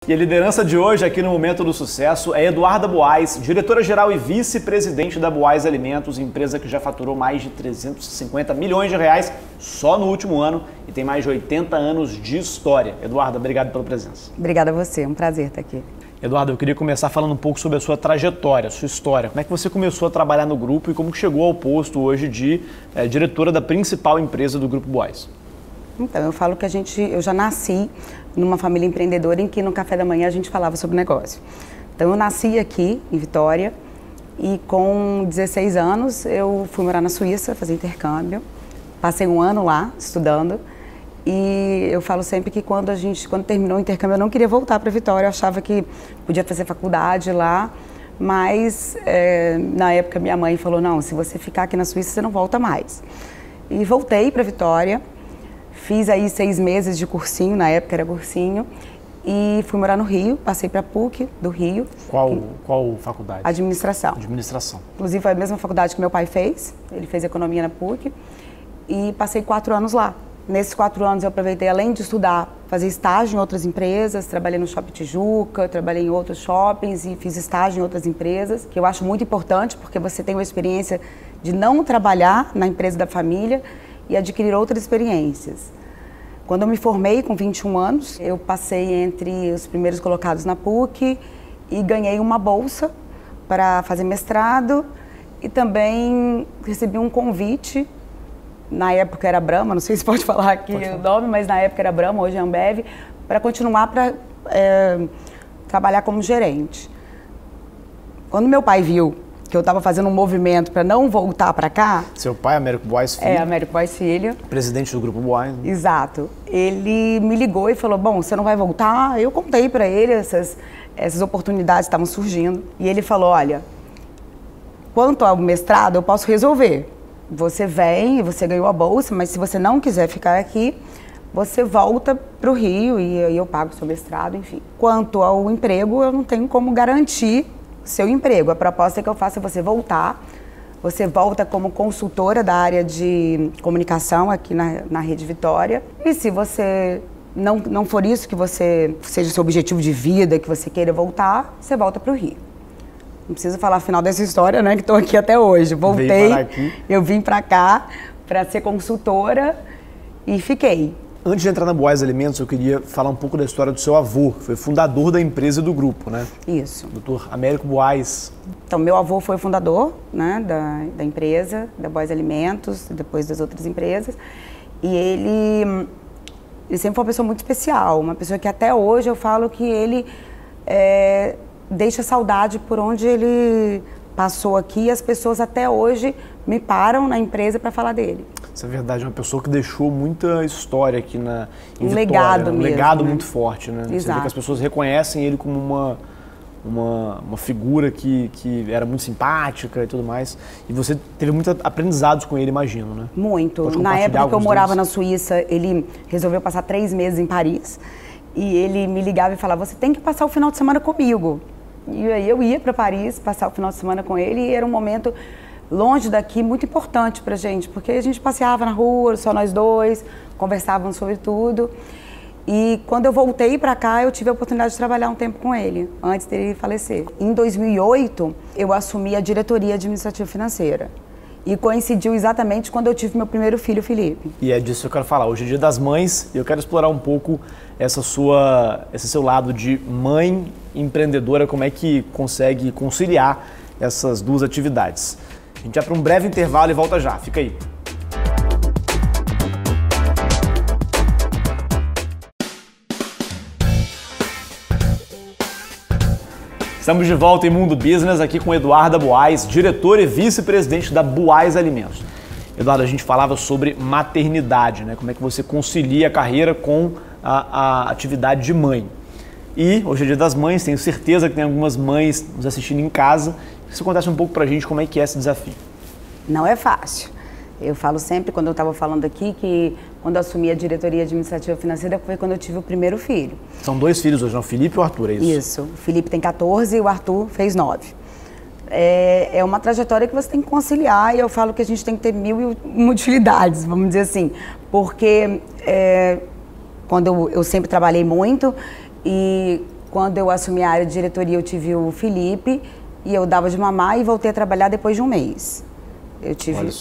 E a liderança de hoje aqui no Momento do Sucesso é Eduarda Buais, diretora-geral e vice-presidente da Buais Alimentos, empresa que já faturou mais de 350 milhões de reais só no último ano e tem mais de 80 anos de história. Eduarda, obrigado pela presença. Obrigada a você, é um prazer estar aqui. Eduarda, eu queria começar falando um pouco sobre a sua trajetória, a sua história. Como é que você começou a trabalhar no grupo e como que chegou ao posto hoje de diretora da principal empresa do Grupo Buais? Então, eu falo que eu já nasci numa família empreendedora em que no café da manhã a gente falava sobre negócio. Então, eu nasci aqui em Vitória e com 16 anos eu fui morar na Suíça, fazer intercâmbio. Passei um ano lá estudando e eu falo sempre que quando terminou o intercâmbio eu não queria voltar para Vitória, eu achava que podia fazer faculdade lá, mas na época minha mãe falou, não, se você ficar aqui na Suíça você não volta mais. E voltei para Vitória. Fiz aí 6 meses de cursinho, na época era cursinho, e fui morar no Rio, passei para a PUC do Rio. Qual faculdade? Administração. Administração. Inclusive foi a mesma faculdade que meu pai fez, ele fez economia na PUC, e passei 4 anos lá. Nesses 4 anos eu aproveitei, além de estudar, fazer estágio em outras empresas, trabalhei no Shopping Tijuca, trabalhei em outros shoppings e fiz estágio em outras empresas, que eu acho muito importante, porque você tem uma experiência de não trabalhar na empresa da família, e adquirir outras experiências. Quando eu me formei com 21 anos, eu passei entre os primeiros colocados na PUC e ganhei uma bolsa para fazer mestrado e também recebi um convite, na época era Brahma, não sei se pode falar aqui o nome, mas na época era Brahma, hoje é Ambev, para continuar para trabalhar como gerente. Quando meu pai viu que eu estava fazendo um movimento para não voltar para cá. Seu pai, Américo Buais Filho. Américo Buais Filho. Presidente do Grupo Buais. Né? Exato. Ele me ligou e falou, bom, você não vai voltar? Eu contei para ele essas oportunidades que estavam surgindo. E ele falou, olha, quanto ao mestrado eu posso resolver. Você vem e você ganhou a bolsa, mas se você não quiser ficar aqui, você volta para o Rio e eu pago o seu mestrado, enfim. Quanto ao emprego, eu não tenho como garantir seu emprego. A proposta que eu faço é você voltar. Você volta como consultora da área de comunicação aqui na Rede Vitória. E se você não for isso que seja o seu objetivo de vida, que você queira voltar, você volta para o Rio. Não preciso falar o final dessa história, né? Que estou aqui até hoje. Voltei, eu vim para cá para ser consultora e fiquei. Antes de entrar na Buais Alimentos, eu queria falar um pouco da história do seu avô, que foi fundador da empresa do grupo, né? Isso. Doutor Américo Buais. Então, meu avô foi o fundador, né, da empresa, da Buais Alimentos, depois das outras empresas. E ele sempre foi uma pessoa muito especial, uma pessoa que até hoje eu falo que ele deixa saudade por onde ele passou aqui e as pessoas até hoje me param na empresa para falar dele. Isso é verdade, é uma pessoa que deixou muita história aqui em Vitória, legado mesmo, um legado, né? muito forte, né? Exato. Você vê que as pessoas reconhecem ele como uma figura que era muito simpática e tudo mais. E você teve muitos aprendizados com ele, imagino, né? Muito. Na época que eu morava na Suíça, ele resolveu passar 3 meses em Paris. E ele me ligava e falava, você tem que passar o final de semana comigo. E aí eu ia para Paris, passar o final de semana com ele e era um momento longe daqui, muito importante pra gente, porque a gente passeava na rua, só nós dois, conversávamos sobre tudo. E quando eu voltei pra cá, eu tive a oportunidade de trabalhar um tempo com ele, antes dele falecer. Em 2008, eu assumi a diretoria administrativa financeira. E coincidiu exatamente quando eu tive meu primeiro filho, Felipe. E é disso que eu quero falar. Hoje é Dia das Mães e eu quero explorar um pouco esse seu lado de mãe empreendedora, como é que consegue conciliar essas duas atividades. A gente vai para um breve intervalo e volta já. Fica aí. Estamos de volta em Mundo Business aqui com Eduarda Buais, diretora e vice-presidente da Buais Alimentos. Eduarda, a gente falava sobre maternidade, né? Como é que você concilia a carreira com a atividade de mãe. E hoje é Dia das Mães, tenho certeza que tem algumas mães nos assistindo em casa. Você contasse um pouco pra gente como é que é esse desafio. Não é fácil. Eu falo sempre, quando eu estava falando aqui, que quando eu assumi a diretoria administrativa financeira foi quando eu tive o primeiro filho. São 2 filhos hoje, não? O Felipe e o Arthur, é isso? Isso. O Felipe tem 14 e o Arthur fez 9. É uma trajetória que você tem que conciliar e eu falo que a gente tem que ter 1001 utilidades, vamos dizer assim. Porque quando eu sempre trabalhei muito e Quando eu assumi a área de diretoria, eu tive o Felipe e eu dava de mamar e voltei a trabalhar depois de um mês. Eu tive,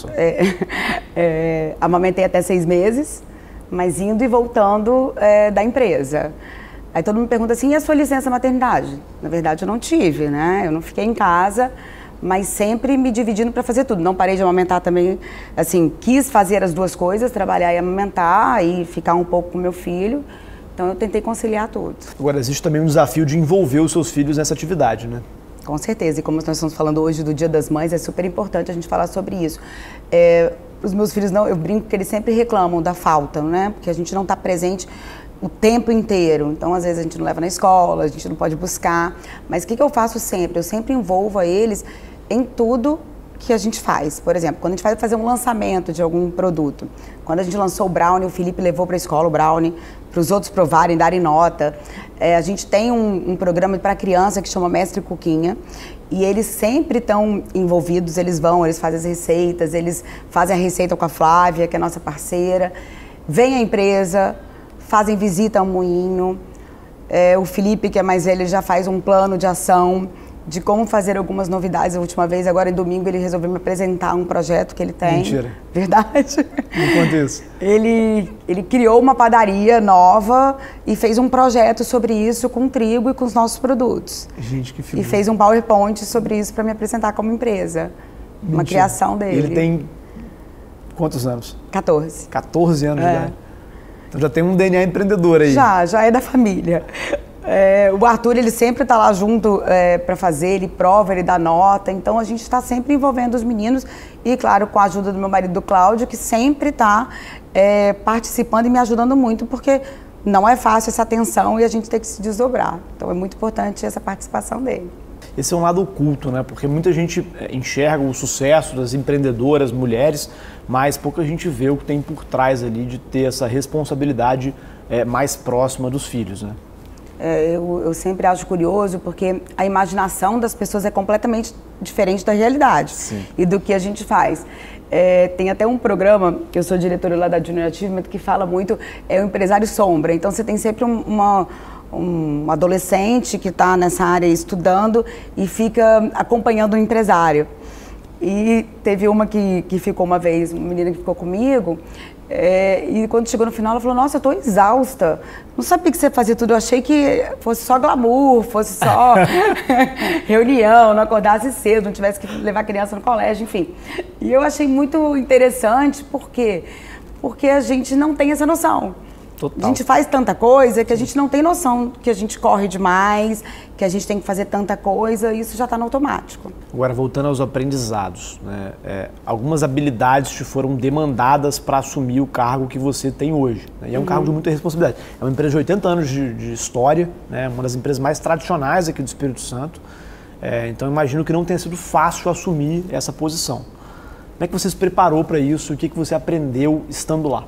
amamentei até 6 meses, mas indo e voltando da empresa. Aí todo mundo pergunta assim, e a sua licença maternidade? Na verdade eu não tive, né? Eu não fiquei em casa, mas sempre me dividindo para fazer tudo. Não parei de amamentar também, assim, quis fazer as duas coisas, trabalhar e amamentar e ficar um pouco com meu filho. Então eu tentei conciliar tudo. Agora existe também um desafio de envolver os seus filhos nessa atividade, né? Com certeza, e como nós estamos falando hoje do Dia das Mães, é super importante a gente falar sobre isso. Os meus filhos, eu brinco que eles sempre reclamam da falta, né? Porque a gente não está presente o tempo inteiro. Então, às vezes, a gente não leva na escola, a gente não pode buscar. Mas o que eu faço sempre? Eu sempre envolvo eles em tudo que a gente faz. Por exemplo, quando a gente vai fazer um lançamento de algum produto. Quando a gente lançou o brownie, o Felipe levou para a escola o brownie, para os outros provarem, darem nota. A gente tem um programa para criança que chama Mestre Cuquinha. E eles sempre estão envolvidos, eles fazem as receitas, eles fazem a receita com a Flávia, que é nossa parceira. Vem a empresa, fazem visita ao moinho. O Felipe, que é mais velho, ele já faz um plano de ação de como fazer algumas novidades. A última vez, agora em domingo, ele resolveu me apresentar um projeto que ele tem. Mentira. Verdade. Me conta isso. Ele criou uma padaria nova e fez um projeto sobre isso com trigo e com os nossos produtos. Gente, que figura. E fez um PowerPoint sobre isso para me apresentar como empresa. Mentira. Uma criação dele. Ele tem quantos anos? 14. 14 anos de idade. Então já tem um DNA empreendedor aí. Já é da família. O Arthur, ele sempre está lá junto para fazer, ele prova, ele dá nota, então a gente está sempre envolvendo os meninos e, claro, com a ajuda do meu marido, Cláudio, que sempre está participando e me ajudando muito, porque não é fácil essa atenção e a gente tem que se desdobrar. Então é muito importante essa participação dele. Esse é um lado oculto, né? Porque muita gente enxerga o sucesso das empreendedoras mulheres, mas pouca gente vê o que tem por trás ali de ter essa responsabilidade mais próxima dos filhos, né? Eu sempre acho curioso porque a imaginação das pessoas é completamente diferente da realidade. Sim. E do que a gente faz. Tem até um programa, que eu sou diretora lá da Junior Achievement, que fala muito, o empresário sombra. Então você tem sempre um adolescente que está nessa área estudando e fica acompanhando o empresário. E teve uma que ficou uma vez, uma menina que ficou comigo, e quando chegou no final ela falou, nossa, eu estou exausta, não sabia que você fazia tudo, eu achei que fosse só glamour, fosse só reunião, não acordasse cedo, não tivesse que levar a criança no colégio, enfim. E eu achei muito interessante, por quê? Porque a gente não tem essa noção. Total. A gente faz tanta coisa que a gente não tem noção que a gente corre demais, que a gente tem que fazer tanta coisa, e isso já está no automático. Agora, voltando aos aprendizados, né? Algumas habilidades te foram demandadas para assumir o cargo que você tem hoje, né? E é um cargo de muita responsabilidade. É uma empresa de 80 anos de história, né? Uma das empresas mais tradicionais aqui do Espírito Santo. Então, imagino que não tenha sido fácil assumir essa posição. Como é que você se preparou para isso? O que você aprendeu estando lá?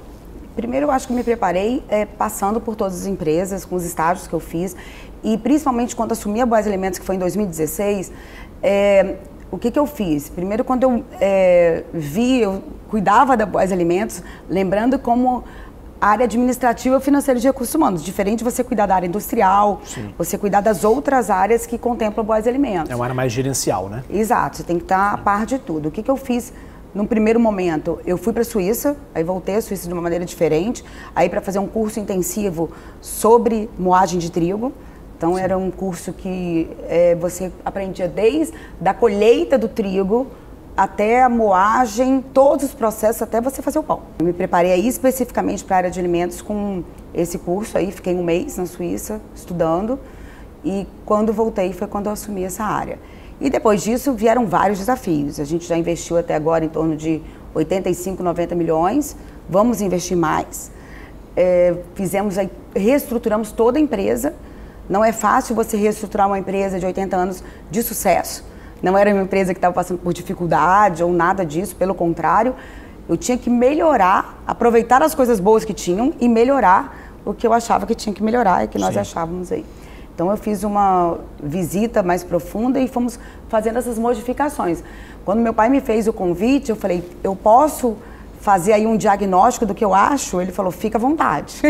Primeiro, eu acho que me preparei passando por todas as empresas, com os estágios que eu fiz, e principalmente quando assumi a Boas Alimentos, que foi em 2016, o que eu fiz? Primeiro, quando eu eu cuidava da Boas Alimentos, lembrando como a área administrativa financeira de recursos humanos, diferente de você cuidar da área industrial, sim, você cuidar das outras áreas que contemplam Boas Alimentos. É uma área mais gerencial, né? Exato, você tem que estar a par de tudo. O que eu fiz? Num primeiro momento, eu fui para a Suíça, aí voltei à Suíça de uma maneira diferente, aí para fazer um curso intensivo sobre moagem de trigo. Então, sim, era um curso que você aprendia desde a colheita do trigo até a moagem, todos os processos, até você fazer o pão. Eu me preparei aí especificamente para a área de alimentos com esse curso aí, fiquei um mês na Suíça estudando, e quando voltei foi quando eu assumi essa área. E depois disso vieram vários desafios. A gente já investiu até agora em torno de 85, 90 milhões. Vamos investir mais. Reestruturamos toda a empresa. Não é fácil você reestruturar uma empresa de 80 anos de sucesso. Não era uma empresa que estava passando por dificuldade ou nada disso, pelo contrário. Eu tinha que melhorar, aproveitar as coisas boas que tinham e melhorar o que eu achava que tinha que melhorar e que nós, sim, achávamos aí. Então eu fiz uma visita mais profunda e fomos fazendo essas modificações. Quando meu pai me fez o convite, eu falei, eu posso fazer aí um diagnóstico do que eu acho? Ele falou, fica à vontade.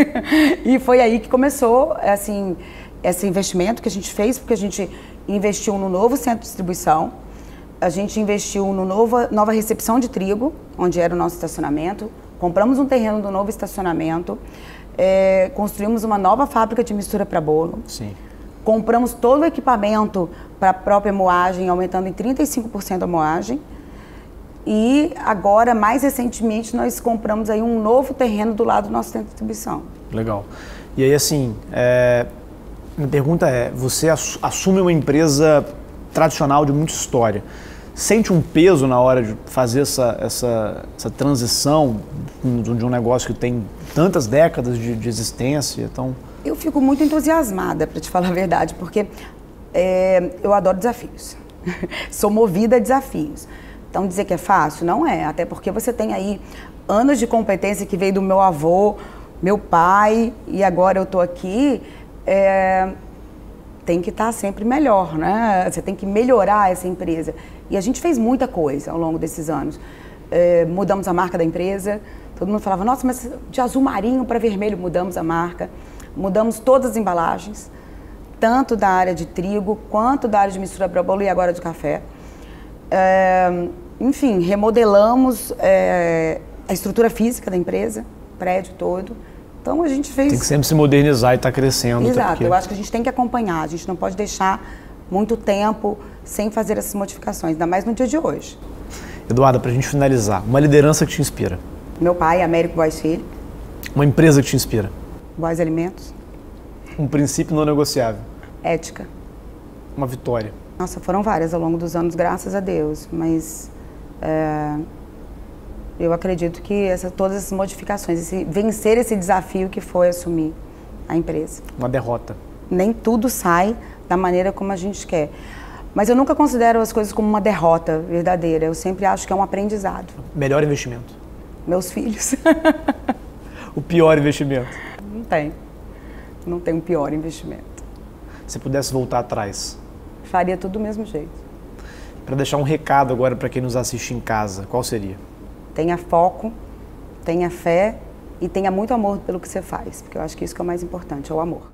E foi aí que começou, assim, esse investimento que a gente fez, porque a gente investiu no novo centro de distribuição, a gente investiu no nova recepção de trigo, onde era o nosso estacionamento, compramos um terreno do novo estacionamento, construímos uma nova fábrica de mistura para bolo. Sim. Compramos todo o equipamento para a própria moagem, aumentando em 35% a moagem. E agora, mais recentemente, nós compramos aí um novo terreno do lado do nosso centro de distribuição. Legal. E aí, assim, minha pergunta é, você assume uma empresa tradicional de muita história. Sente um peso na hora de fazer essa transição de um negócio que tem tantas décadas de existência? Então... Eu fico muito entusiasmada, para te falar a verdade, porque eu adoro desafios. Sou movida a desafios. Então, dizer que é fácil? Não é. Até porque você tem aí anos de competência que veio do meu avô, meu pai, e agora eu estou aqui. Tem que estar sempre melhor, né? Você tem que melhorar essa empresa. E a gente fez muita coisa ao longo desses anos. Mudamos a marca da empresa. Todo mundo falava, nossa, mas de azul marinho para vermelho mudamos a marca. Mudamos todas as embalagens, tanto da área de trigo, quanto da área de mistura para bolo e agora de café. Enfim, remodelamos a estrutura física da empresa, prédio todo. Então a gente fez... Tem que sempre se modernizar e estar crescendo. Exato, porque... eu acho que a gente tem que acompanhar, a gente não pode deixar muito tempo sem fazer essas modificações, ainda mais no dia de hoje. Eduarda, para a gente finalizar, uma liderança que te inspira? Meu pai, Américo Boas Filho. Uma empresa que te inspira? Boas Alimentos. Um princípio não negociável? Ética. Uma vitória? Nossa, foram várias ao longo dos anos, graças a Deus, mas eu acredito que todas essas modificações, vencer esse desafio que foi assumir a empresa. Uma derrota? Nem tudo sai da maneira como a gente quer. Mas eu nunca considero as coisas como uma derrota verdadeira, eu sempre acho que é um aprendizado. Melhor investimento? Meus filhos. O pior investimento? Não tem. Não tem um pior investimento. Se pudesse voltar atrás? Faria tudo do mesmo jeito. Para deixar um recado agora para quem nos assiste em casa, qual seria? Tenha foco, tenha fé e tenha muito amor pelo que você faz, porque eu acho que isso que é o mais importante, é o amor.